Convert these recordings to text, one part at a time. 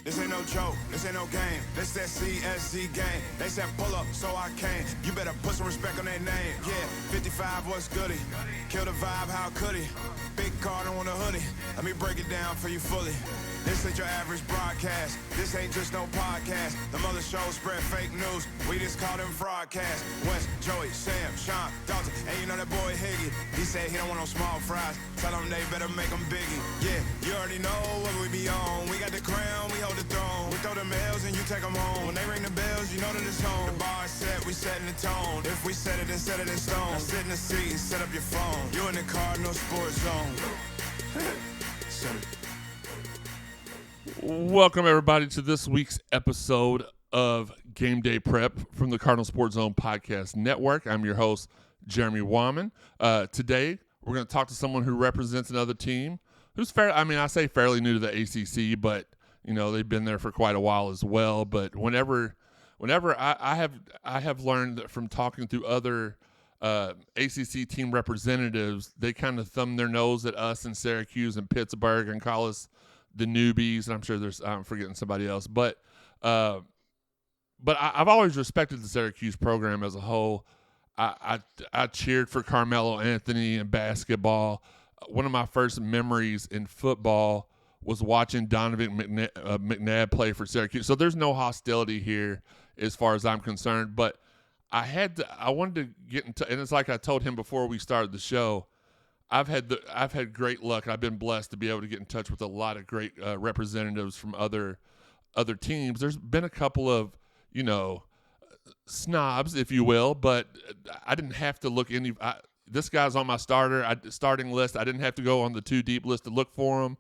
This ain't no joke, this ain't no game. This that CSZ game. They said pull up, so I came. You better put some respect on their name. Yeah, 55, what's goody? Kill the vibe, how could he? Big Cardinal on the hoodie. Let me break it down for you fully. This ain't your average broadcast. This ain't just no podcast. The mother show spread fake news. We just call them broadcasts. West, Joey, Sam, Sean, Dalton, and you know that boy Higgy. He said he don't want no small fries. Tell them they better make them biggie. Yeah, you already know what we be on. We got the crown, we hold the throne. We throw them L's and you take them home. When they ring the bells, you know that it's home. The bar is set, we setting the tone. If we set it, then set it in stone. Now sit in the seat and set up your phone. You in the Cardinal Sports Zone. Set it. Welcome, everybody, to this week's episode of GameDay Prep from the Cardinal Sports Zone Podcast Network. I'm your host, Jeremy Wahman. Today, we're going to talk to someone who represents another team who's I say fairly new to the ACC, but, you know, they've been there for quite a while as well. But whenever I have learned that from talking to other ACC team representatives, they kind of thumb their nose at us in Syracuse and Pittsburgh and call us the newbies, and I'm sure I'm forgetting somebody else, but I've always respected the Syracuse program as a whole. I cheered for Carmelo Anthony in basketball. One of my first memories in football was watching Donovan McNabb play for Syracuse. So there's no hostility here as far as I'm concerned, but I wanted to get into, and it's like I told him before we started the show, I've had great luck. I've been blessed to be able to get in touch with a lot of great representatives from other teams. There's been a couple of, you know, snobs, if you will, but I didn't have to look any. This guy's on my starting list. I didn't have to go on the too deep list to look for him.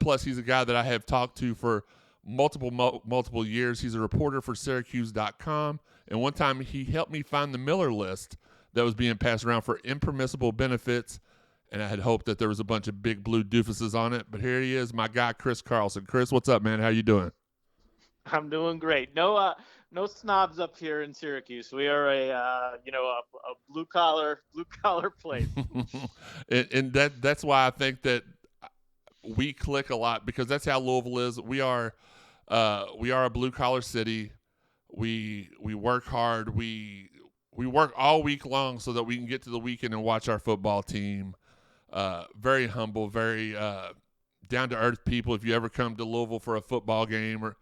Plus, he's a guy that I have talked to for multiple years. He's a reporter for Syracuse.com, and one time he helped me find the Miller list that was being passed around for impermissible benefits. And I had hoped that there was a bunch of big blue doofuses on it. But here he is, my guy, Chris Carlson. Chris, what's up, man? How you doing? I'm doing great. No snobs up here in Syracuse. We are a blue collar place. and that's why I think that we click a lot, because that's how Louisville is. We are a blue collar city. We work hard. We work all week long so that we can get to the weekend and watch our football team. Very humble, very down-to-earth people. If you ever come to Louisville for a football game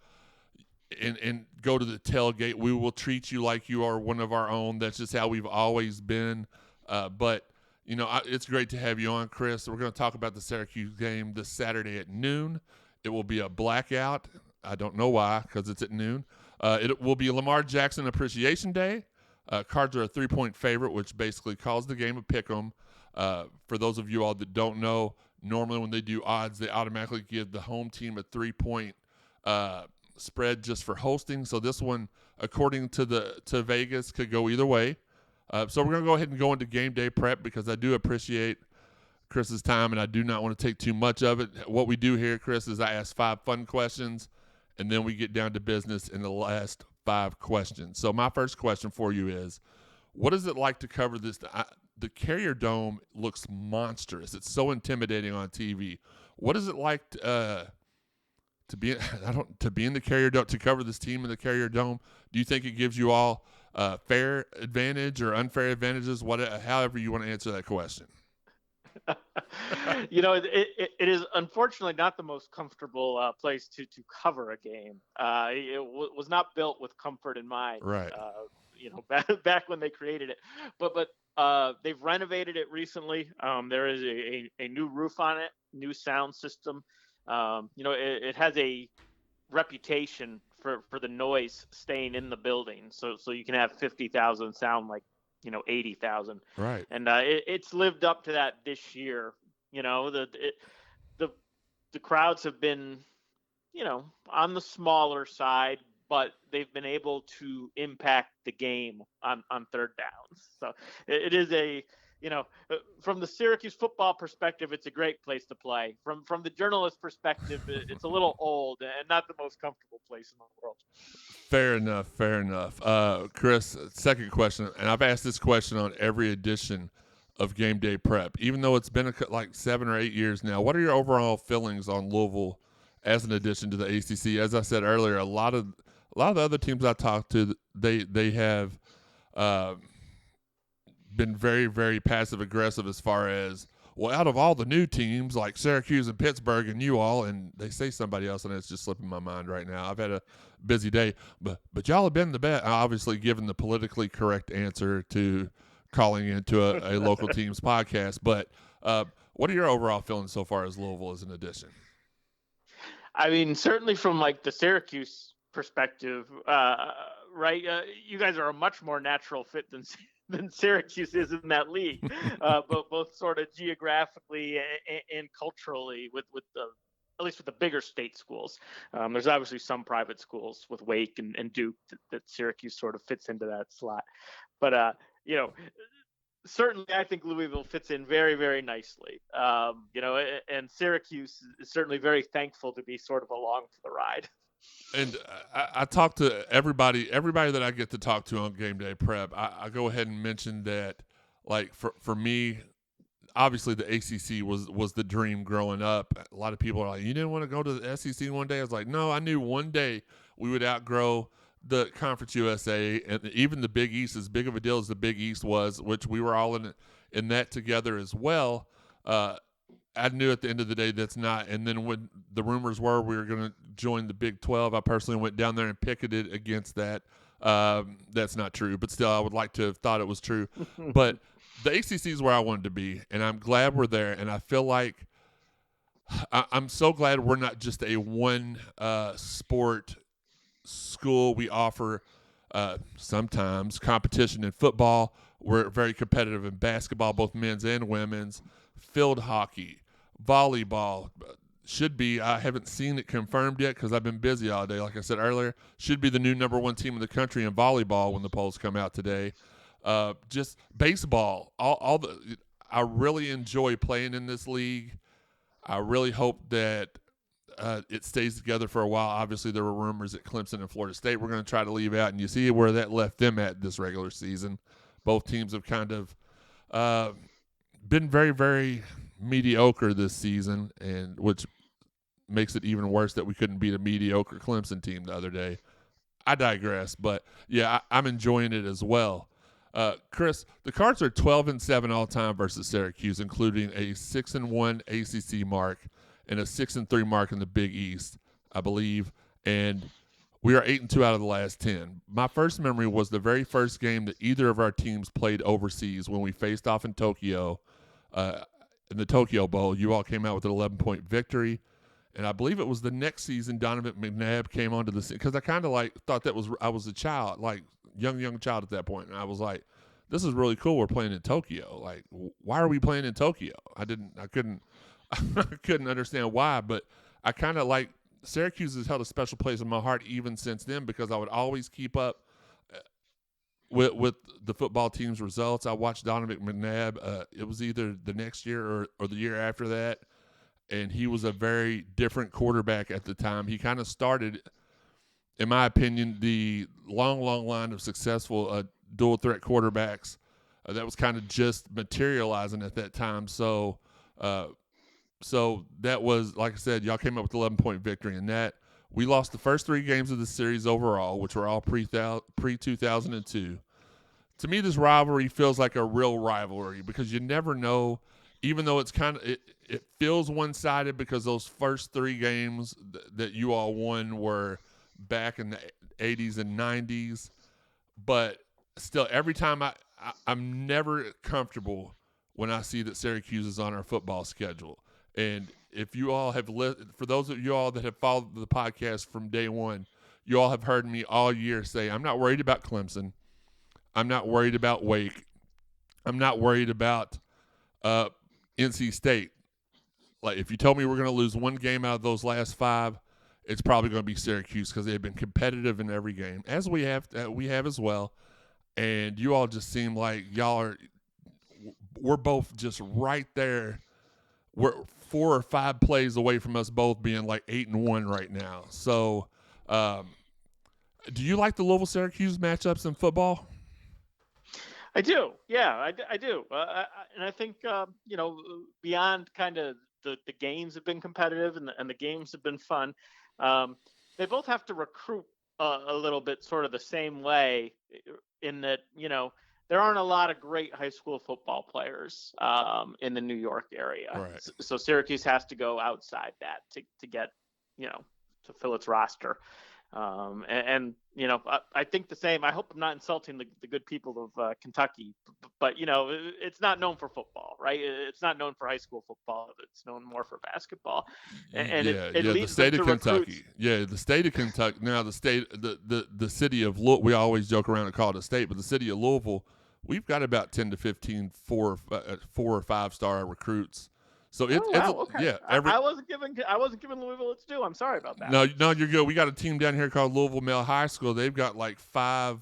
and go to the tailgate, we will treat you like you are one of our own. That's just how we've always been. But, you know, it's great to have you on, Chris. We're going to talk about the Syracuse game this Saturday at noon. It will be a blackout. I don't know why, because it's at noon. It will be Lamar Jackson Appreciation Day. Cards are a 3-point favorite, which basically calls the game a pick'em. For those of you all that don't know, normally when they do odds, they automatically give the home team a 3-point spread just for hosting. So this one, according to Vegas, could go either way. So we're going to go ahead and go into game day prep, because I do appreciate Chris's time and I do not want to take too much of it. What we do here, Chris, is I ask 5 fun questions, and then we get down to business in the last 5 questions. So my first question for you is, what is it like to cover this? The Carrier Dome looks monstrous. It's so intimidating on TV. What is it like to be in the Carrier Dome, to cover this team in the Carrier Dome? Do you think it gives you all fair advantage or unfair advantages? However you want to answer that question. You know, it is unfortunately not the most comfortable place to cover a game. It was not built with comfort in mind, right? Back when they created it, but they've renovated it recently. There is a new roof on it, new sound system. It has a reputation for the noise staying in the building, so you can have 50,000 sound like 80,000, right? And it's lived up to that this year. You know, the crowds have been, on the smaller side, but they've been able to impact the game on third downs. So it is from the Syracuse football perspective, it's a great place to play. From the journalist perspective, it's a little old and not the most comfortable place in the world. Fair enough. Chris, second question, and I've asked this question on every edition of Game Day Prep, even though it's been like 7 or 8 years now. What are your overall feelings on Louisville as an addition to the ACC. As I said earlier, a lot of the other teams I talked to, they have been very, very passive aggressive as far as, well, out of all the new teams like Syracuse and Pittsburgh and you all, and they say somebody else, and it's just slipping my mind right now. I've had a busy day, but y'all have been the best. Obviously, given the politically correct answer to calling into a local team's podcast. But what are your overall feelings so far as Louisville as an addition? I mean, certainly from like the Syracuse perspective, right? You guys are a much more natural fit than Syracuse is in that league, but both sort of geographically and culturally with the, at least with the bigger state schools. There's obviously some private schools with Wake and Duke that Syracuse sort of fits into that slot. But, certainly I think Louisville fits in very, very nicely. And Syracuse is certainly very thankful to be sort of along for the ride. And I talk to everybody that I get to talk to on GameDay Prep. I go ahead and mention that, like, for me, obviously the ACC was the dream growing up. A lot of people are like, you didn't want to go to the SEC one day? I was like, no, I knew one day we would outgrow the Conference USA, and even the Big East, as big of a deal as the Big East was, which we were all in that together as well. I knew at the end of the day that's not. And then when the rumors were we were going to join the Big 12, I personally went down there and picketed against that. That's not true, but still I would like to have thought it was true. But the ACC is where I wanted to be, and I'm glad we're there. And I feel like I'm so glad we're not just a one sport school. We offer sometimes competition in football. We're very competitive in basketball, both men's and women's. Field hockey, volleyball should be, I haven't seen it confirmed yet because I've been busy all day. Like I said earlier, should be the new number one team in the country in volleyball when the polls come out today. Just baseball, I really enjoy playing in this league. I really hope that it stays together for a while. Obviously, there were rumors that Clemson and Florida State were going to try to leave out, and you see where that left them at this regular season. Both teams have kind of been very, very mediocre this season, and which makes it even worse that we couldn't beat a mediocre Clemson team the other day. I digress, but yeah, I'm enjoying it as well. Chris, the Cards are 12-7 all time versus Syracuse, including a 6-1 ACC mark and a 6-3 mark in the Big East, I believe, and we are 8-2 out of the last 10. My first memory was the very first game that either of our teams played overseas when we faced off in Tokyo. In the Tokyo Bowl, you all came out with an 11-point victory, and I believe it was the next season Donovan McNabb came onto the scene, because I kind of like thought I was a child, like young child at that point, and I was like, this is really cool. We're playing in Tokyo. Like, why are we playing in Tokyo? I couldn't understand why, but I kind of like Syracuse has held a special place in my heart even since then, because I would always keep up with the football team's results. I watched Donovan McNabb. It was either the next year or the year after that, and he was a very different quarterback at the time. He kind of started, in my opinion, the long line of successful dual threat quarterbacks that was kind of just materializing at that time. So that was, like I said, y'all came up with 11-point victory in that. We lost the first 3 games of the series overall, which were all pre-2002. To me, this rivalry feels like a real rivalry, because you never know, even though it's kind of it feels one-sided, because those first 3 games that you all won were back in the 80s and 90s. But still, every time I'm never comfortable when I see that Syracuse is on our football schedule. And if you all have for those of you all that have followed the podcast from day one, you all have heard me all year say, I'm not worried about Clemson. I'm not worried about Wake. I'm not worried about NC State. Like, if you told me we're going to lose one game out of those last 5, it's probably going to be Syracuse, because they've been competitive in every game, as we have as well. And you all just seem like we're both just right there. We're 4 or 5 plays away from us both being like 8-1 right now. So, do you like the Louisville-Syracuse matchups in football? I do. Yeah, I do. And I think, beyond kind of the games have been competitive and the games have been fun. They both have to recruit a little bit sort of the same way, in that, there aren't a lot of great high school football players in the New York area. Right. So Syracuse has to go outside that to get, to fill its roster. I think the same. I hope I'm not insulting the good people of Kentucky, but it's not known for football, right? It's not known for high school football. It's known more for basketball. And it the leads state them of to Kentucky. recruits. Yeah, the state of Kentucky. Now the city of Louisville. We always joke around and call it a state, but the city of Louisville, we've got about 10 to 15 4 or 5 star recruits. So Okay. yeah. I wasn't giving Louisville its due. I'm sorry about that. No, you're good. We got a team down here called Louisville Male High School. They've got like 4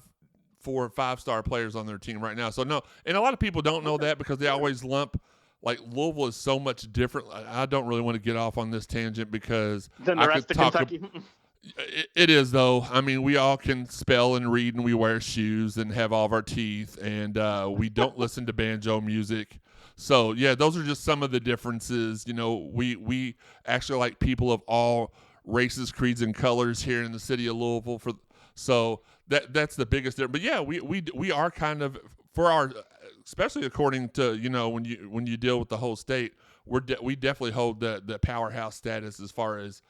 or 5 star players on their team right now. So no, and a lot of people don't know that because they always lump, like, Louisville is so much different. I don't really want to get off on this tangent because Than the rest of Kentucky. It is, though. I mean, we all can spell and read, and we wear shoes and have all of our teeth, and we don't listen to banjo music. So, yeah, those are just some of the differences. We actually like people of all races, creeds, and colors here in the city of Louisville. So that's the biggest difference. But, yeah, we are kind of, for our, especially according to, when you deal with the whole state, we definitely hold the powerhouse status as far as.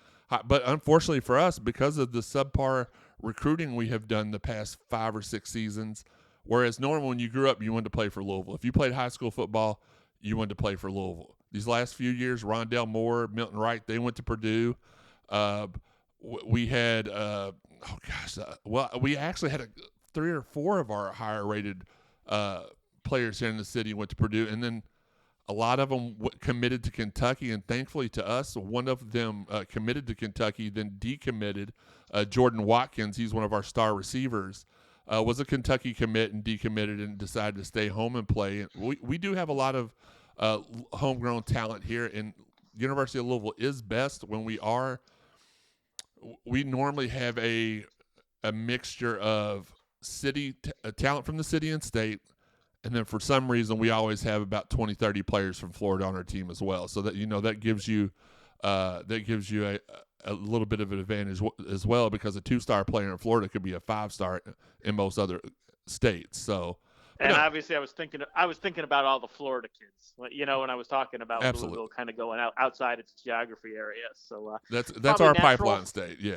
But unfortunately for us, because of the subpar recruiting we have done the past 5 or 6 seasons, whereas normally when you grew up, you wanted to play for Louisville. If you played high school football, you wanted to play for Louisville. These last few years, Rondell Moore, Milton Wright, they went to Purdue. We had, we actually had 3 or 4 of our higher-rated players here in the city went to Purdue, and then a lot of them committed to Kentucky, and thankfully to us, one of them committed to Kentucky, then decommitted. Jordan Watkins, he's one of our star receivers, was a Kentucky commit and decommitted and decided to stay home and play. And we do have a lot of homegrown talent here, and University of Louisville is best when we normally have a mixture of talent from the city and state. And then for some reason, we always have about 20, 30 players from Florida on our team as well. So that, that gives you a little bit of an advantage as well, because a 2-star player in Florida could be a 5-star in most other states. So, and obviously, I was thinking about all the Florida kids. When I was talking about Absolutely. Louisville kind of going outside its geography area. So that's our pipeline state. Yeah.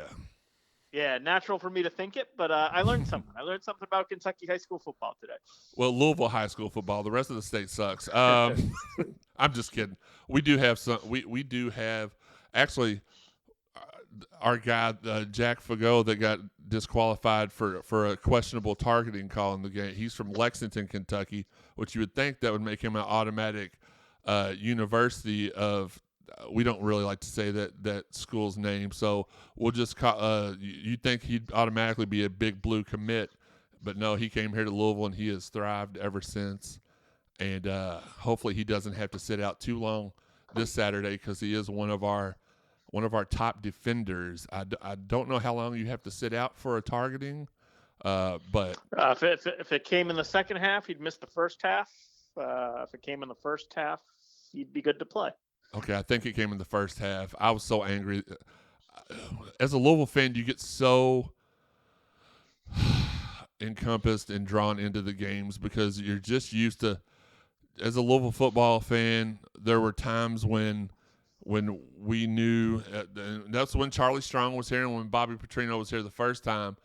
Yeah, natural for me to think it, but I learned something. I learned something about Kentucky high school football today. Well, Louisville high school football. The rest of the state sucks. I'm just kidding. We do have some. We do have actually our guy Jack Fago that got disqualified for a questionable targeting call in the game. He's from Lexington, Kentucky, which you would think that would make him an automatic University of. We don't really like to say that school's name, so we'll just call. You'd think he'd automatically be a big blue commit, but no, he came here to Louisville and he has thrived ever since. And hopefully he doesn't have to sit out too long this Saturday, because he is one of our top defenders. I don't know how long you have to sit out for a targeting, but if it came in the second half, he'd miss the first half. If it came in the first half, he'd be good to play. Okay, I think it came in the first half. I was so angry. As a Louisville fan, you get so encompassed and drawn into the games because you're just used to. As a Louisville football fan, there were times when we knew that's when Charlie Strong was here and when Bobby Petrino was here the first time.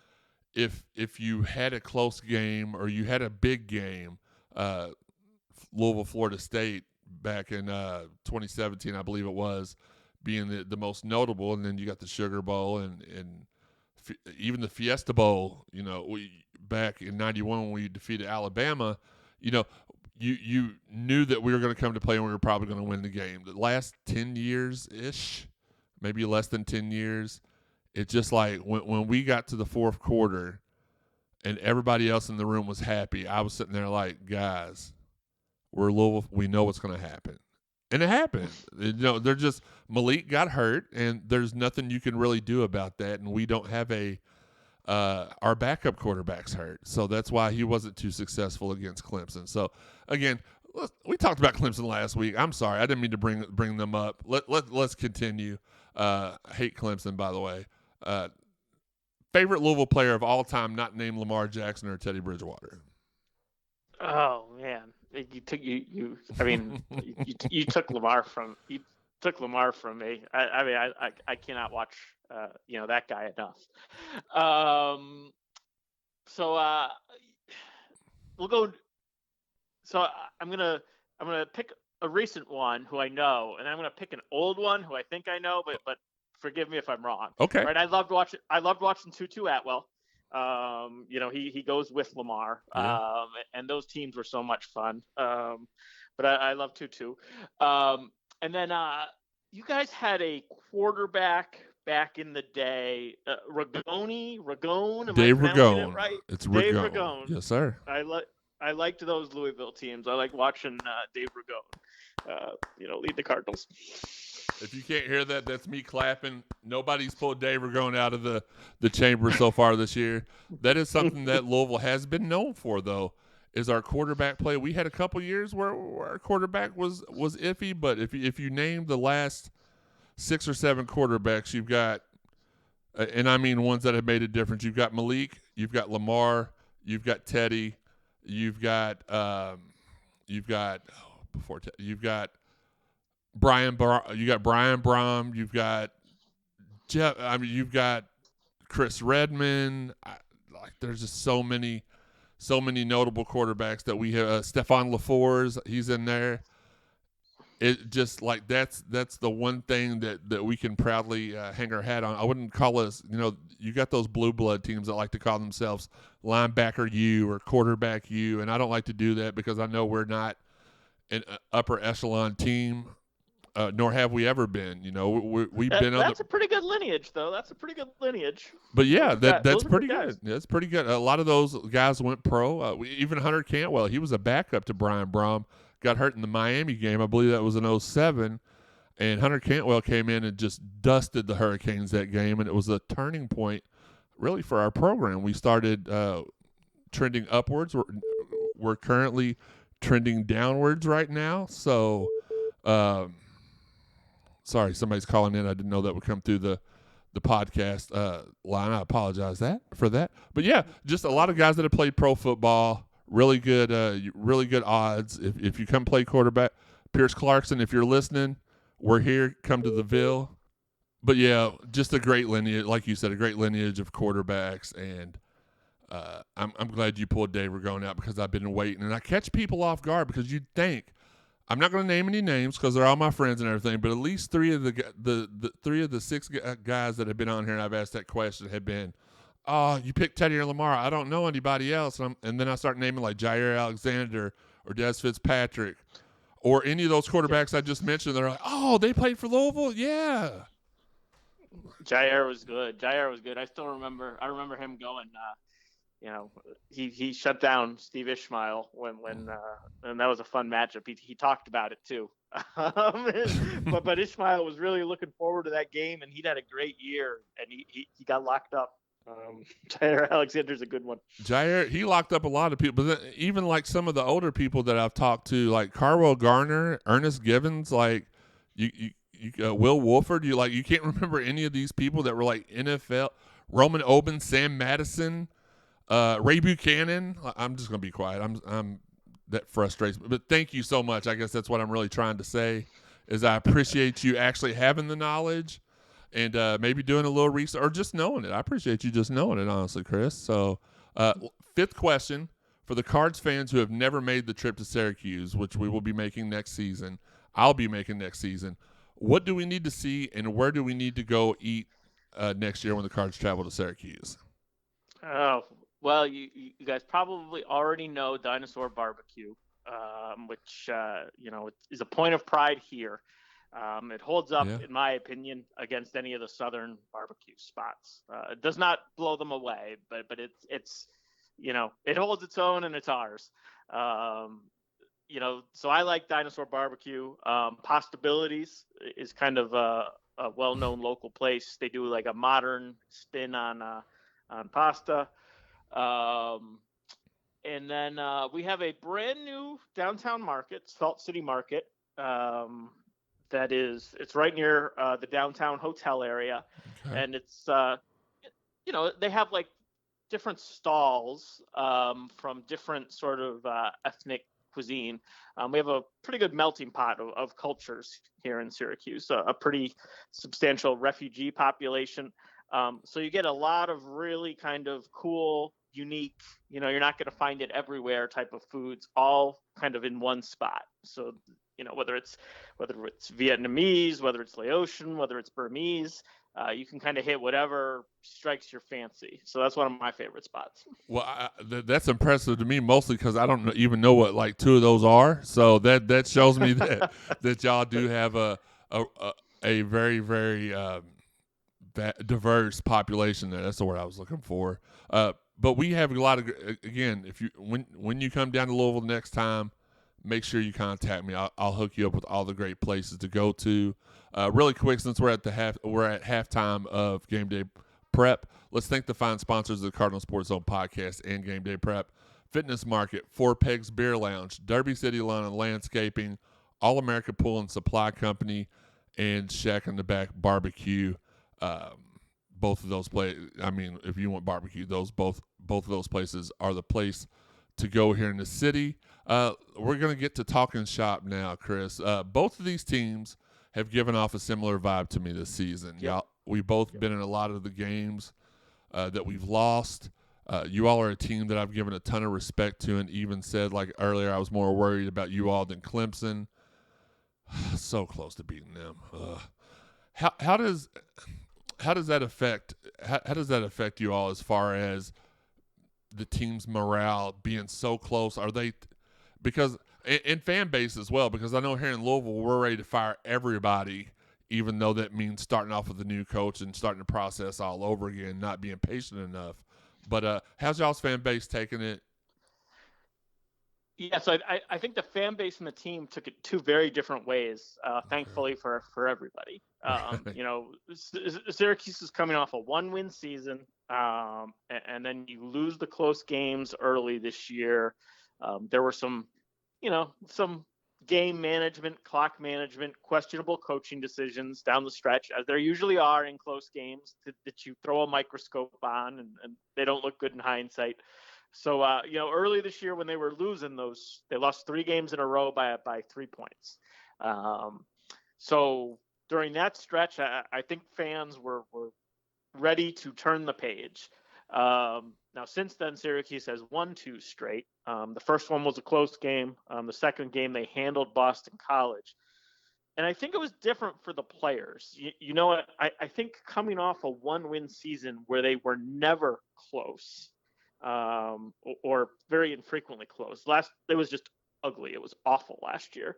If you had a close game or you had a big game, Louisville, Florida State, back in 2017, I believe it was, being the most notable, and then you got the Sugar Bowl and even the Fiesta Bowl. Back in '91 when we defeated Alabama, you knew that we were going to come to play and we were probably going to win the game. The last 10 years-ish, maybe less than 10 years, it's just like when we got to the fourth quarter and everybody else in the room was happy, I was sitting there like, guys, we're Louisville. We know what's going to happen. And it happened. They're just – Malik got hurt, and there's nothing you can really do about that. And we don't have our backup quarterback's hurt. So that's why he wasn't too successful against Clemson. So, again, we talked about Clemson last week. I'm sorry, I didn't mean to bring them up. Let's continue. I hate Clemson, by the way. Favorite Louisville player of all time, not named Lamar Jackson or Teddy Bridgewater. Oh man, you took I mean, you took Lamar from me. I cannot watch that guy enough. So we'll go. So I'm gonna pick a recent one who I know, and I'm gonna pick an old one who I think I know, but forgive me if I'm wrong. Okay. Right? I loved watching Tutu Atwell. He goes with Lamar. Yeah. And those teams were so much fun. But I love Tutu. And then you guys had a quarterback back in the day, Ragone. Am Dave I pronouncing Ragone. it right? It's Dave Ragone. Ragone. Yes, sir. I liked those Louisville teams. I like watching Dave Ragone, lead the Cardinals. If you can't hear that, that's me clapping. Nobody's pulled Dave Ragone out of the chamber so far this year. That is something that Louisville has been known for, though, is our quarterback play. We had a couple years where our quarterback was iffy, but if you name the last 6 or 7 quarterbacks, you've got, and I mean ones that have made a difference. You've got Malik, you've got Lamar, you've got Teddy, you've got Brian Brom, you've got Jeff. I mean, you've got Chris Redmond. There's just so many notable quarterbacks that we have. Stephon LaFours, he's in there. It just like that's the one thing that we can proudly hang our hat on. I wouldn't call us, you got those blue blood teams that like to call themselves linebacker U or quarterback U, and I don't like to do that because I know we're not an upper echelon team. Nor have we ever been. We've been on. That's a pretty good lineage, though. That's a pretty good lineage. But yeah, that's pretty good. That's pretty good. A lot of those guys went pro. Even Hunter Cantwell, he was a backup to Brian Brom. Got hurt in the Miami game. I believe that was in 2007. And Hunter Cantwell came in and just dusted the Hurricanes that game, and it was a turning point, really, for our program. We started trending upwards. We're currently trending downwards right now. So. Sorry, somebody's calling in. I didn't know that would come through the podcast line. I apologize for that. But yeah, just a lot of guys that have played pro football. Really good odds. If you come play quarterback, Pierce Clarkson, if you're listening, we're here. Come to the Ville. But yeah, just a great lineage, like you said, a great lineage of quarterbacks. And I'm glad you pulled Dave Ragone out because I've been waiting. And I catch people off guard because you'd think. I'm not going to name any names because they're all my friends and everything, but at least 3 of the 3 of the 6 guys that have been on here and I've asked that question have been, oh, you picked Teddy or Lamar. I don't know anybody else. And then I start naming like Jair Alexander or Des Fitzpatrick or any of those quarterbacks I just mentioned. They're like, oh, they played for Louisville? Yeah. Jair was good. I still remember. I remember him going. He shut down Steve Ishmael when and that was a fun matchup. He talked about it too. But Ishmael was really looking forward to that game, and he'd had a great year, and he got locked up. Jair Alexander's a good one. Jair, he locked up a lot of people, but then even like some of the older people that I've talked to, like Carwell Garner, Ernest Givens, like you Will Wolford, you can't remember any of these people that were like NFL. Roman Oben, Sam Madison. Ray Buchanan. I'm just gonna be quiet. I'm that frustrates me. But thank you so much. I guess that's what I'm really trying to say is I appreciate you actually having the knowledge and maybe doing a little research or just knowing it. I appreciate you just knowing it, honestly, Chris. So 5th question for the Cards fans who have never made the trip to Syracuse, which we will be making next season. I'll be making next season. What do we need to see and where do we need to go eat next year when the Cards travel to Syracuse? Oh. Well, you guys probably already know Dinosaur Barbecue, which is a point of pride here. It holds up, in my opinion, against any of the southern barbecue spots. It does not blow them away, but it's it holds its own and it's ours. So I like Dinosaur Barbecue. Postabilities is kind of a well-known local place. They do like a modern spin on pasta. And then we have a brand new downtown market, Salt City Market. It's right near the downtown hotel area, Okay. and it's they have like different stalls from different sort of ethnic cuisine. We have a pretty good melting pot of cultures here in Syracuse, a pretty substantial refugee population. So you get a lot of really kind of cool, unique, you're not going to find it everywhere type of foods, all kind of in one spot. So, whether it's Vietnamese, whether it's Laotian, whether it's Burmese, you can kind of hit whatever strikes your fancy. So that's one of my favorite spots. Well, that's impressive to me, mostly because I don't even know what like two of those are. So that shows me that y'all do have a very, very diverse population there. That's the word I was looking for. But we have a lot of, again, when you come down to Louisville next time, make sure you contact me. I'll hook you up with all the great places to go to. Really quick, since we're at halftime of Game Day Prep, let's thank the fine sponsors of the Cardinal Sports Zone Podcast and Game Day Prep: Fitness Market, Four Pegs Beer Lounge, Derby City Lawn and Landscaping, All America Pool and Supply Company, and Shack in the Back Barbecue. Both of those if you want barbecue, both of those places are the place to go here in the city. We're going to get to talking shop now, Chris. Both of these teams have given off a similar vibe to me this season. Yep. We've both been in a lot of the games that we've lost. You all are a team that I've given a ton of respect to, and even said, like earlier, I was more worried about you all than Clemson. So close to beating them. How does that affect you all as far as the team's morale being so close? Are they, because in fan base as well, because I know here in Louisville we're ready to fire everybody, even though that means starting off with a new coach and starting the process all over again, not being patient enough. But how's y'all's fan base taking it? Yeah, so I think the fan base and the team took it two very different ways, thankfully for everybody. Syracuse is coming off a 1-win season, and then you lose the close games early this year. There were some game management, clock management, questionable coaching decisions down the stretch, as there usually are in close games that you throw a microscope on and they don't look good in hindsight. So, early this year when they were losing they lost 3 games in a row by 3 points. So during that stretch, I think fans were ready to turn the page. Now, since then, Syracuse has won 2 straight. The first one was a close game. The second game, they handled Boston College. And I think it was different for the players. I think coming off a 1-win season where they were never close, or very infrequently close. It was just ugly. It was awful last year.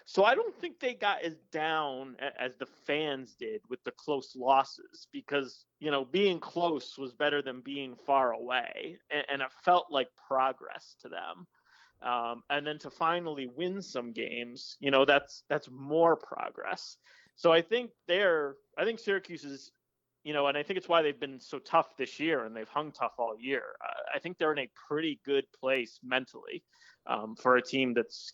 So I don't think they got as down as the fans did with the close losses, because, being close was better than being far away. And it felt like progress to them. And then to finally win some games, that's more progress. So I think Syracuse is, and I think it's why they've been so tough this year and they've hung tough all year. I think they're in a pretty good place mentally for a team that's,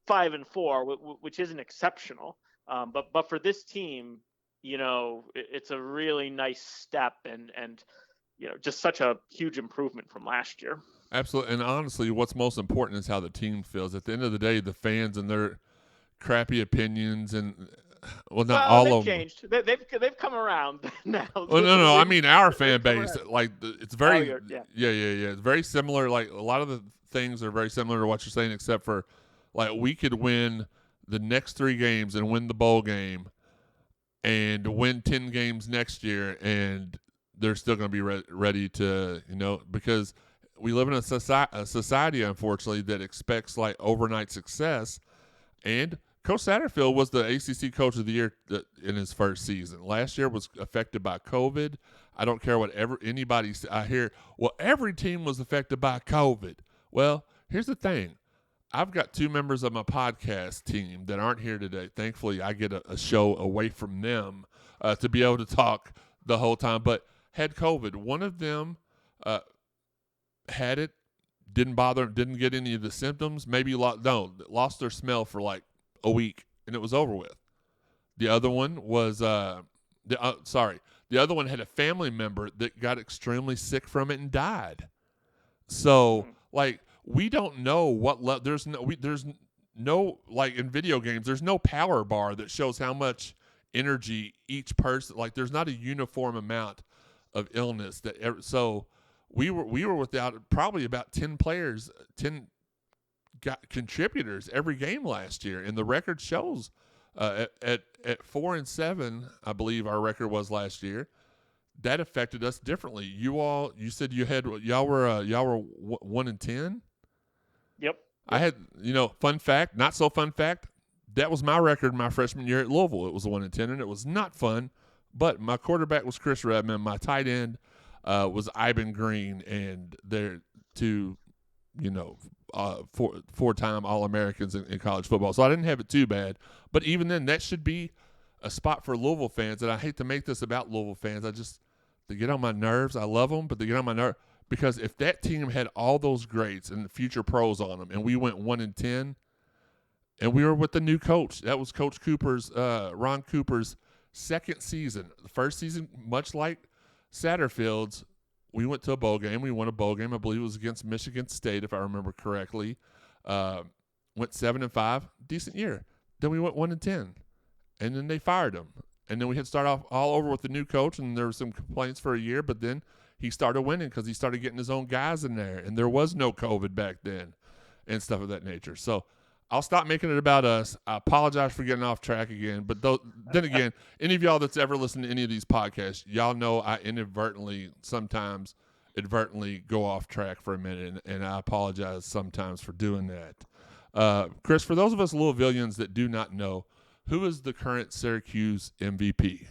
5-4, which isn't exceptional. But for this team, it's a really nice step and just such a huge improvement from last year. Absolutely. And honestly, what's most important is how the team feels. At the end of the day, the fans and their crappy opinions and all of them changed. They've come around now. Well, no. I mean, our fan base, like, it's very, yeah. It's very similar. Like, a lot of the things are very similar to what you're saying, except for, like, we could win the next 3 games and win the bowl game and win 10 games next year, and they're still going to be ready to, because we live in a society, unfortunately, that expects, like, overnight success. And Coach Satterfield was the ACC Coach of the Year in his first season. Last year was affected by COVID. I don't care what anybody I hear. Well, every team was affected by COVID. Well, here's the thing. I've got 2 members of my podcast team that aren't here today. Thankfully, I get a show away from them to be able to talk the whole time. But had COVID. One of them had it, didn't get any of the symptoms. Maybe lost their smell for like a week, and it was over with. The other one was the other one had a family member that got extremely sick from it and died. So like we don't know what there's no like in video games there's no power bar that shows how much energy each person, like there's not a uniform amount of illness so we were without probably about 10 players, 10 contributors every game last year, and the record shows at 4-7, I believe our record was last year. That affected us differently. You said y'all were 1-10. Yep. I had, fun fact, not so fun fact. That was my record my freshman year at Louisville. It was 1-10, and it was not fun. But my quarterback was Chris Redmond. My tight end was Ivan Green, and they're two, four-time All-Americans in college football. So I didn't have it too bad. But even then, that should be a spot for Louisville fans. And I hate to make this about Louisville fans. They get on my nerves. I love them, but they get on my nerves. Because if that team had all those greats and future pros on them, and we went 1-10, and we were with the new coach, that was Coach Cooper's, Ron Cooper's second season. The first season, much like Satterfield's, we went to a bowl game. We won a bowl game. I believe it was against Michigan State, if I remember correctly. Went 7-5, decent year. Then we went 1-10, and then they fired him. And then we had to start off all over with the new coach, and there were some complaints for a year, but then he started winning because he started getting his own guys in there, and there was no COVID back then and stuff of that nature. So I'll stop making it about us. I apologize for getting off track again, but then again, any of y'all that's ever listened to any of these podcasts, y'all know I sometimes advertently go off track for a minute, and I apologize sometimes for doing that. Chris, for those of us Louisvillians that do not know, who is the current Syracuse MVP?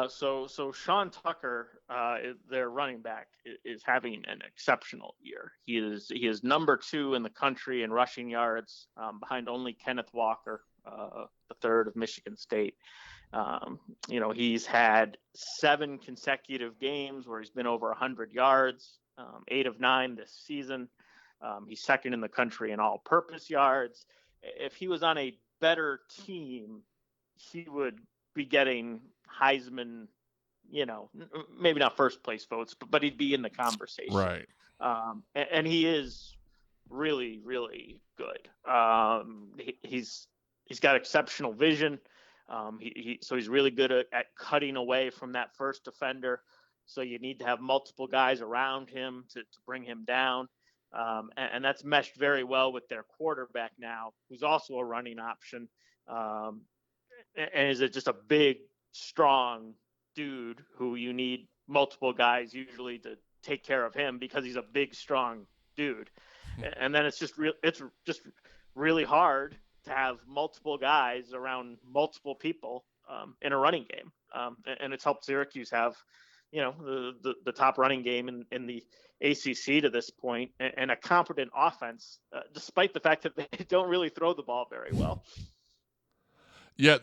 So Sean Tucker, their running back, is having an exceptional year. He is number 2 in the country in rushing yards, behind only Kenneth Walker, the third of Michigan State. He's had 7 consecutive games where he's been over 100 yards, 8 of 9 this season. He's second in the country in all-purpose yards. If he was on a better team, he would be getting Heisman, maybe not first place votes, but he'd be in the conversation. Right. And he is really, really good. He's got exceptional vision. So he's really good at cutting away from that first defender. So you need to have multiple guys around him to bring him down. And that's meshed very well with their quarterback now, who's also a running option. And is just a big, strong dude who you need multiple guys usually to take care of him because he's a big, strong dude. And then it's just really hard to have multiple guys around multiple people in a running game. And it's helped Syracuse have, the top running game in the ACC to this point, and a competent offense, despite the fact that they don't really throw the ball very well. Yeah,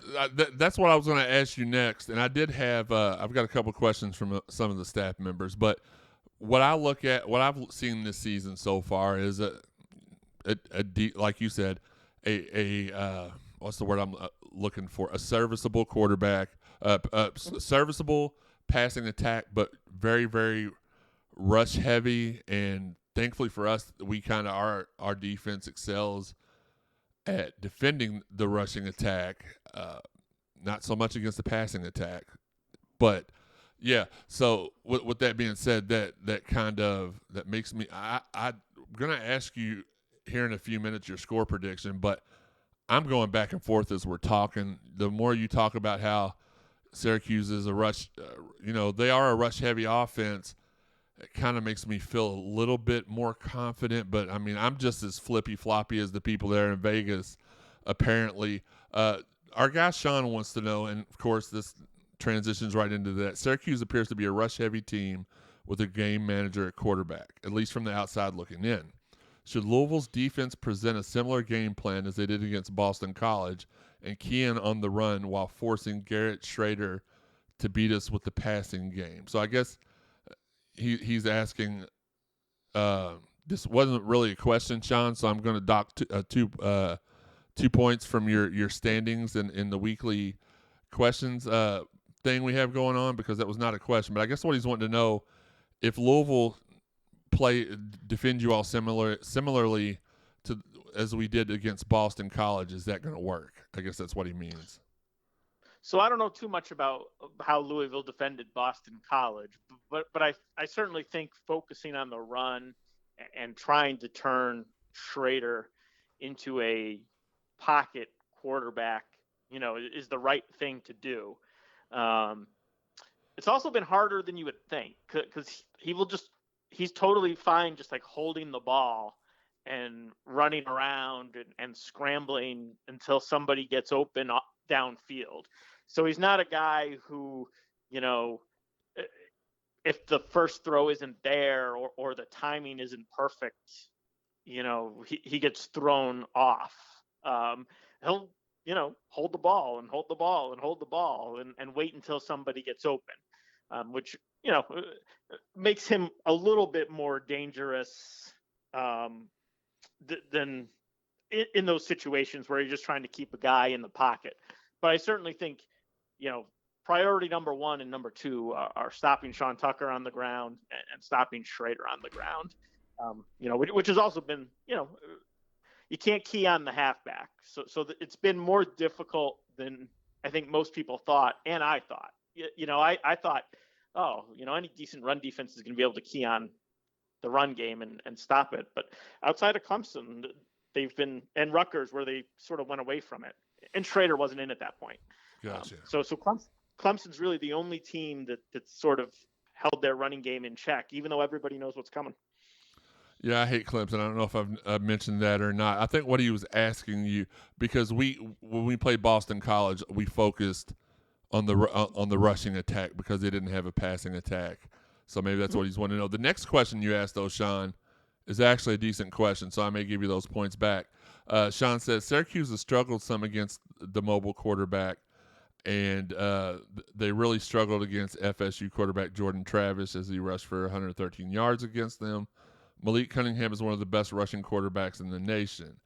that's what I was going to ask you next, and I did have I've got a couple questions from some of the staff members, but what I've seen this season so far is like you said, a what's the word I'm looking for? A serviceable quarterback, serviceable passing attack, but very, very rush heavy. And thankfully for us, we kind of our defense excels at defending the rushing attack, not so much against the passing attack. But yeah, so with that being said, that makes me I'm gonna ask you here in a few minutes your score prediction, but I'm going back and forth as we're talking. The more you talk about how Syracuse is a rush, they are a rush heavy offense, it kind of makes me feel a little bit more confident. But I mean, I'm just as flippy floppy as the people there in Vegas, apparently. Our guy Sean wants to know, and of course this transitions right into that. Syracuse appears to be a rush heavy team with a game manager at quarterback, at least from the outside looking in. Should Louisville's defense present a similar game plan as they did against Boston College and key in on the run while forcing Garrett Schrader to beat us with the passing game? So I guess he's asking this wasn't really a question, Sean, so I'm going to dock 2 points from your standings in the weekly questions thing we have going on, because that was not a question. But I guess what he's wanting to know, if Louisville defend you all similarly to as we did against Boston College, is that going to work? I guess that's what he means. So I don't know too much about how Louisville defended Boston College, but I certainly think focusing on the run and trying to turn Schrader into a pocket quarterback, is the right thing to do. It's also been harder than you would think, because he's totally fine just like holding the ball and running around and scrambling until somebody gets open downfield. So he's not a guy who, if the first throw isn't there or the timing isn't perfect, he gets thrown off. He'll, hold the ball and hold the ball and hold the ball and wait until somebody gets open, which, makes him a little bit more dangerous than in those situations where you're just trying to keep a guy in the pocket. But I certainly think, priority number 1 and number 2 are stopping Sean Tucker on the ground and stopping Schrader on the ground. Which has also been, you can't key on the halfback. So it's been more difficult than I think most people thought, and I thought. I thought, any decent run defense is going to be able to key on the run game and stop it. But outside of Clemson, they've been, and Rutgers, where they sort of went away from it, and Schrader wasn't in at that point. Gotcha. So Clemson's really the only team that sort of held their running game in check, even though everybody knows what's coming. Yeah, I hate Clemson. I don't know if I've mentioned that or not. I think what he was asking you, because when we played Boston College, we focused on the rushing attack because they didn't have a passing attack. So maybe that's what he's wanting to know. The next question you asked, though, Sean, is actually a decent question, so I may give you those points back. Sean says, Syracuse has struggled some against the mobile quarterback, and they really struggled against FSU quarterback Jordan Travis as he rushed for 113 yards against them. Malik Cunningham is one of the best rushing quarterbacks in the nation.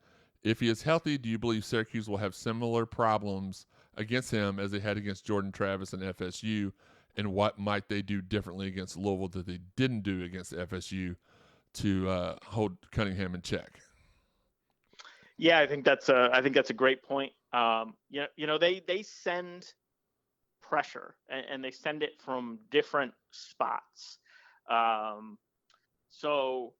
If he is healthy, do you believe Syracuse will have similar problems against him as they had against Jordan Travis and FSU? And what might they do differently against Louisville that they didn't do against FSU to hold Cunningham in check? Yeah, I think that's a great point. They send pressure and they send it from different spots. So,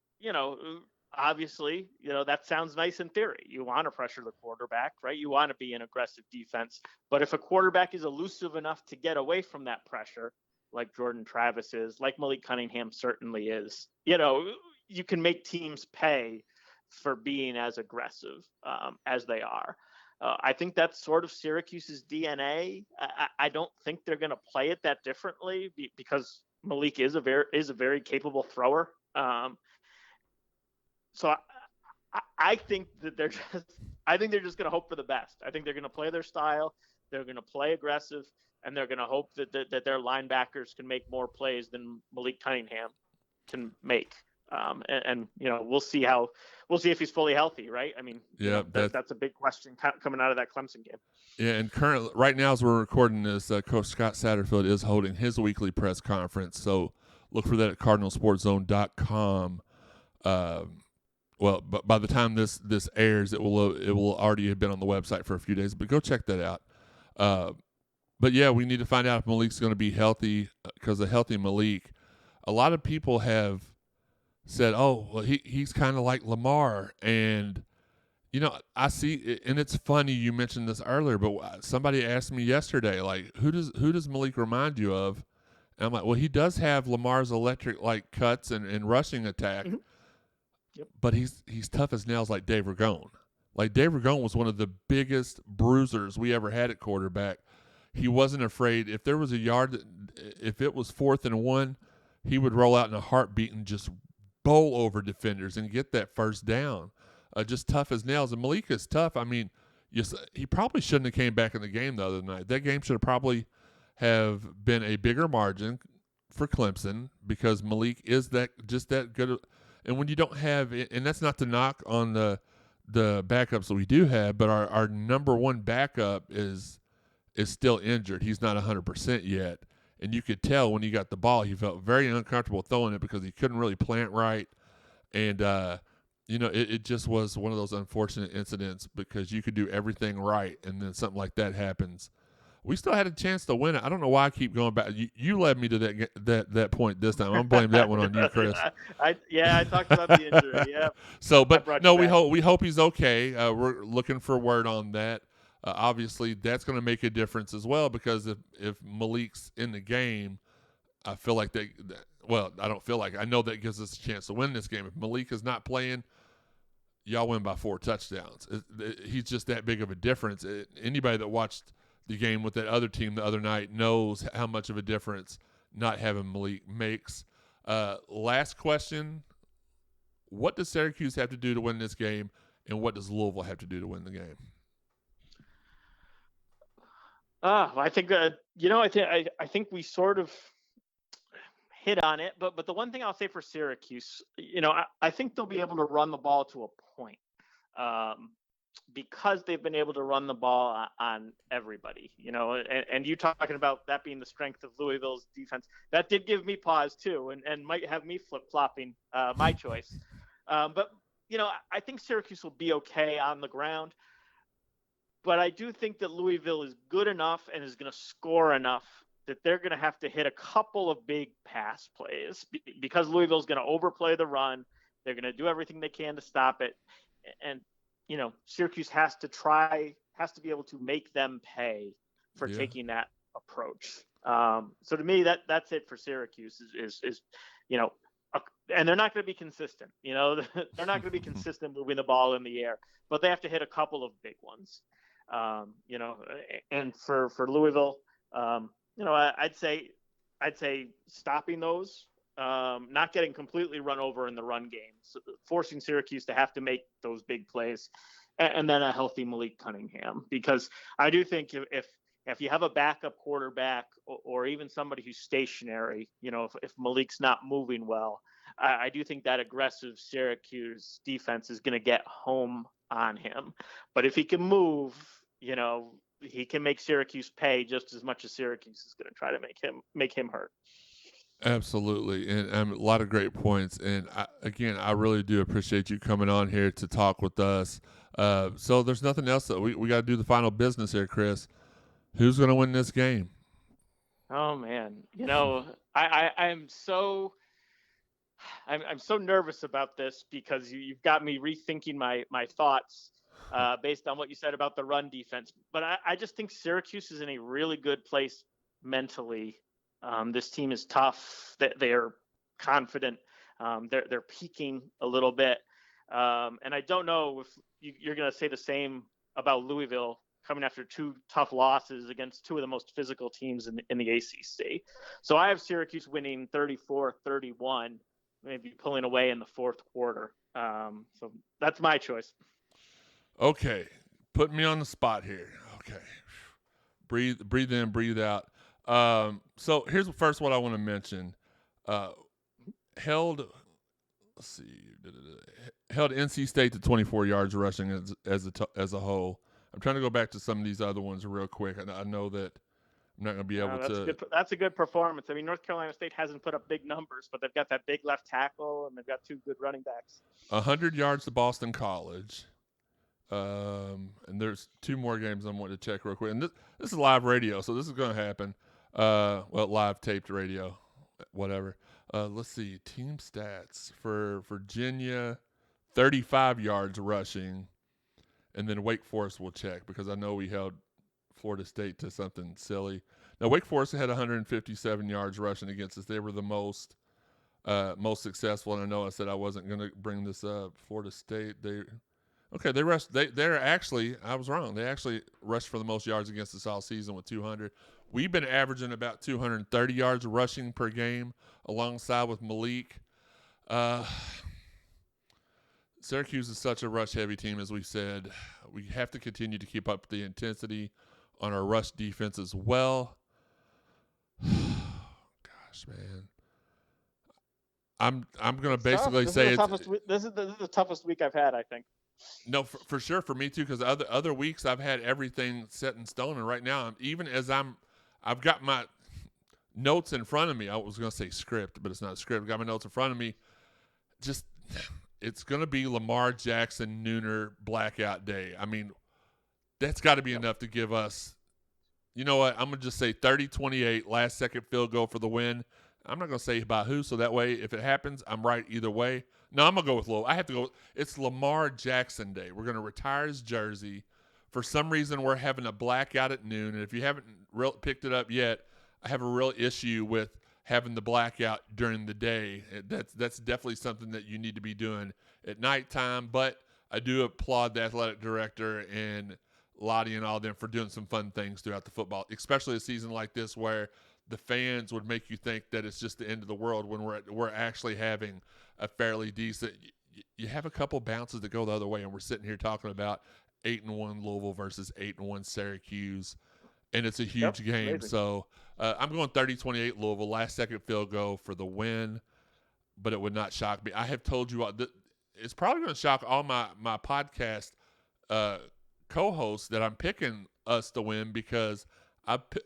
obviously, that sounds nice in theory. You want to pressure the quarterback, right? You want to be an aggressive defense. But if a quarterback is elusive enough to get away from that pressure, like Jordan Travis is, like Malik Cunningham certainly is, you can make teams pay for being as aggressive as they are. I think that's sort of Syracuse's DNA. I don't think they're going to play it that differently because Malik is a very capable thrower. So I think that they're just going to hope for the best. I think they're going to play their style. They're going to play aggressive, and they're going to hope that their linebackers can make more plays than Malik Cunningham can make. We'll see if he's fully healthy, right? I mean, yeah, that's a big question coming out of that Clemson game. Yeah, and currently, right now as we're recording this, Coach Scott Satterfield is holding his weekly press conference. So look for that at CardinalSportsZone.com. Well, but by the time this airs, it will already have been on the website for a few days. But go check that out. But yeah, we need to find out if Malik's going to be healthy, because a healthy Malik, a lot of people have said, "Oh, well, he's kind of like Lamar," and I see, and it's funny you mentioned this earlier, but somebody asked me yesterday, like, who does Malik remind you of? And I'm like, well, he does have Lamar's electric like cuts and rushing attack. Mm-hmm. Yep. But he's tough as nails like Dave Ragone. Like Dave Ragone was one of the biggest bruisers we ever had at quarterback. He wasn't afraid. If there was a yard, if it was 4th and 1, he would roll out in a heartbeat and just bowl over defenders and get that first down. Just tough as nails. And Malik is tough. I mean, he probably shouldn't have came back in the game the other night. That game should have probably have been a bigger margin for Clemson because Malik is that good. And when you don't have, and that's not to knock on the backups that we do have, but our number one backup is still injured. He's not 100% yet. And you could tell when he got the ball, he felt very uncomfortable throwing it because he couldn't really plant right. And, it just was one of those unfortunate incidents because you could do everything right, and then something like that happens. We still had a chance to win it. I don't know why I keep going back. You led me to that point this time. I'm going to blame that one on you, Chris. I talked about the injury. Yeah. So, but no, we hope he's okay. We're looking for word on that. Obviously, that's going to make a difference as well because if Malik's in the game, I feel like I don't feel like I know that gives us a chance to win this game. If Malik is not playing, y'all win by 4 touchdowns. He's just that big of a difference. Anybody that watched the game with that other team the other night knows how much of a difference not having Malik makes. Last question, what does Syracuse have to do to win this game, and what does Louisville have to do to win the game? I think I think we sort of hit on it, but the one thing I'll say for Syracuse, I think they'll be able to run the ball to a point. Because they've been able to run the ball on everybody, and you talking about that being the strength of Louisville's defense, that did give me pause too, and might have me flip-flopping my choice. But I think Syracuse will be okay on the ground, but I do think that Louisville is good enough and is going to score enough that they're going to have to hit a couple of big pass plays because Louisville's going to overplay the run. They're going to do everything they can to stop it, and Syracuse has to be able to make them pay for taking that approach. So to me, that's it for Syracuse is and they're not going to be consistent. They're not going to be consistent moving the ball in the air, but they have to hit a couple of big ones. And for Louisville, I'd say stopping those. Not getting completely run over in the run game, so forcing Syracuse to have to make those big plays, and then a healthy Malik Cunningham. Because I do think if you have a backup quarterback or even somebody who's stationary, if Malik's not moving well, I do think that aggressive Syracuse defense is going to get home on him. But if he can move, he can make Syracuse pay just as much as Syracuse is going to try to make him hurt. Absolutely, and a lot of great points. And I really do appreciate you coming on here to talk with us. So there's nothing else that we got to do the final business here, Chris. Who's going to win this game? Oh man, I'm so nervous about this because you've got me rethinking my thoughts based on what you said about the run defense. But I just think Syracuse is in a really good place mentally. This team is tough. They're confident. They're peaking a little bit. And I don't know if you're going to say the same about Louisville coming after 2 tough losses against 2 of the most physical teams in the ACC. So I have Syracuse winning 34-31, maybe pulling away in the fourth quarter. So that's my choice. Okay. Put me on the spot here. Okay. Breathe in, breathe out. So here's first what I want to mention. Held NC State to 24 yards rushing as a whole. I'm trying to go back to some of these other ones real quick. I know that I'm not going to be able to. That's a good performance. I mean, North Carolina State hasn't put up big numbers, but they've got that big left tackle and they've got 2 good running backs. 100 yards to Boston College. And there's 2 more games I want to check real quick. And this is live radio, so this is going to happen. Live taped radio, whatever. Let's see. Team stats for Virginia, 35 yards rushing. And then Wake Forest will check because I know we held Florida State to something silly. Now, Wake Forest had 157 yards rushing against us. They were the most successful. And I know I said I wasn't going to bring this up. Florida State, they rushed. They're actually, I was wrong. They actually rushed for the most yards against us all season with 200. We've been averaging about 230 yards rushing per game alongside with Malik. Syracuse is such a rush-heavy team, as we said. We have to continue to keep up the intensity on our rush defense as well. Gosh, man. I'm going to basically say this is the toughest week I've had, I think. No, for sure, for me too, because other weeks I've had everything set in stone, and right now, I've got my notes in front of me. I was going to say script, but it's not a script. I've got my notes in front of me. Just, it's going to be Lamar Jackson Nooner blackout day. I mean, that's got to be enough to give us, you know what, I'm going to just say 30-28, last second field goal for the win. I'm not going to say about who, so that way, if it happens, I'm right either way. No, I'm going to go with Low. I have to go. It's Lamar Jackson Day. We're going to retire his jersey. For some reason, we're having a blackout at noon, and if you haven't picked it up yet, I have a real issue with having the blackout during the day. That's definitely something that you need to be doing at nighttime, but I do applaud the athletic director and Lottie and all them for doing some fun things throughout the football, especially a season like this where the fans would make you think that it's just the end of the world when we're actually having a fairly decent. You have a couple bounces that go the other way, and we're sitting here talking about 8-1 Louisville versus 8-1 Syracuse, and it's a huge game. Amazing. So I'm going 30-28 Louisville, last second field goal for the win, but it would not shock me. I have told you all it's probably going to shock all my podcast co-hosts that I'm picking us to win, because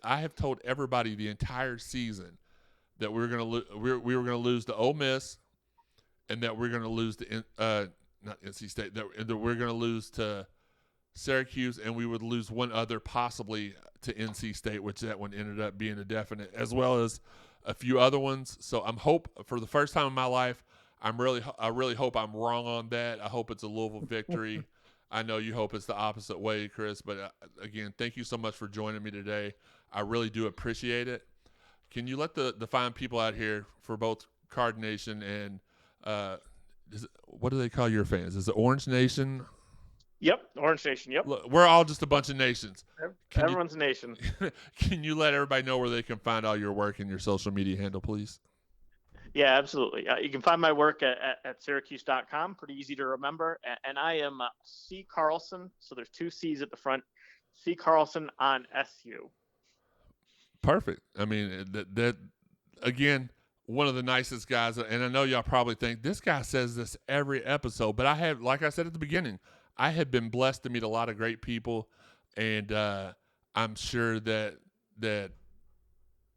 I have told everybody the entire season that we were going to lose to Ole Miss, and that we're going to lose to not NC State, that we're going to lose to Syracuse, and we would lose one other possibly to NC State, which that one ended up being a definite, as well as a few other ones. So for the first time in my life, I really hope I'm wrong on that. I hope it's a Louisville victory. I know you hope it's the opposite way, Chris, but again, thank you so much for joining me today. I really do appreciate it. Can you let the fine people out here for both Card Nation and what do they call your fans? Is it Orange Nation? Yep, Orange Nation, yep. Look, we're all just a bunch of nations. Everyone's a nation. Can you let everybody know where they can find all your work and your social media handle, please? Yeah, absolutely. You can find my work at Syracuse.com. Pretty easy to remember. And I am C. Carlson. So there's two C's at the front. C. Carlson on SU. Perfect. I mean, that again, one of the nicest guys. And I know y'all probably think this guy says this every episode, but I have, like I said at the beginning, I have been blessed to meet a lot of great people. And I'm sure that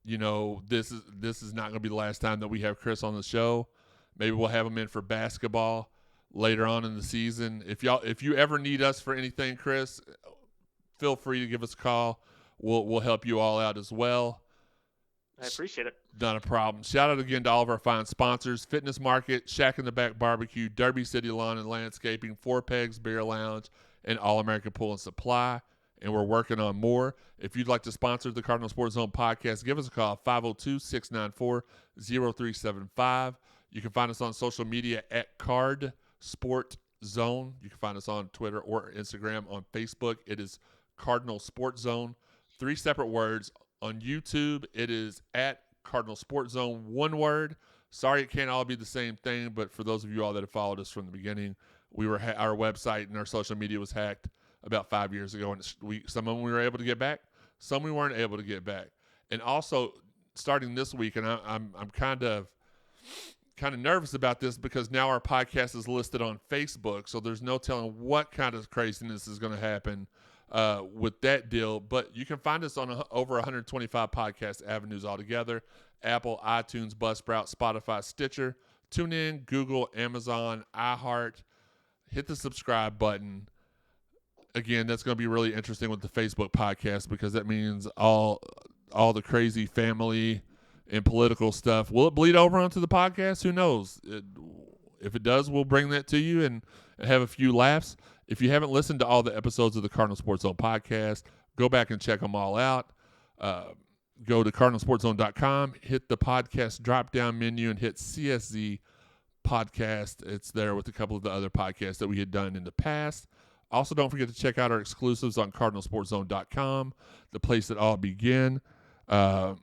you know, this is not going to be the last time that we have Chris on the show. Maybe we'll have him in for basketball later on in the season. If you ever need us for anything, Chris, feel free to give us a call. We'll help you all out as well. I appreciate it. Not a problem. Shout out again to all of our fine sponsors: Fitness Market, Shack in the Back Barbecue, Derby City Lawn and Landscaping, Four Pegs Beer Lounge, and All American Pool and Supply. And we're working on more. If you'd like to sponsor the Cardinal Sports Zone podcast, give us a call, 502-694-0375. You can find us on social media at Card Sport Zone. You can find us on Twitter or Instagram. On Facebook, it is Cardinal Sports Zone. 3 separate words. On YouTube, it is at Cardinal Sports Zone, one word. Sorry it can't all be the same thing, but for those of you all that have followed us from the beginning, our website and our social media was hacked about 5 years ago, and some of them we were able to get back, some we weren't able to get back. And also, starting this week, and I'm kind of nervous about this because now our podcast is listed on Facebook, so there's no telling what kind of craziness is going to happen with that deal. But you can find us on over 125 podcast avenues altogether: Apple, iTunes, Buzzsprout, Spotify, Stitcher, TuneIn, Google, Amazon, iHeart. Hit the subscribe button. Again, that's going to be really interesting with the Facebook podcast, because that means all the crazy family and political stuff. Will it bleed over onto the podcast? Who knows? If it does, we'll bring that to you and have a few laughs. If you haven't listened to all the episodes of the Cardinal Sports Zone podcast, go back and check them all out. Go to cardinalsportszone.com, hit the podcast drop-down menu, and hit CSZ podcast. It's there with a couple of the other podcasts that we had done in the past. Also, don't forget to check out our exclusives on cardinalsportszone.com, the place that all begin. Shout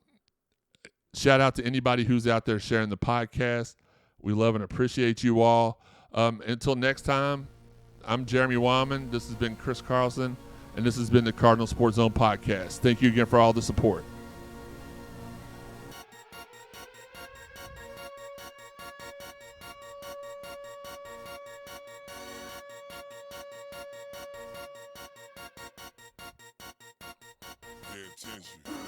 out to anybody who's out there sharing the podcast. We love and appreciate you all. Until next time, I'm Jeremy Wahman. This has been Chris Carlson, and this has been the Cardinal Sports Zone podcast. Thank you again for all the support. attention.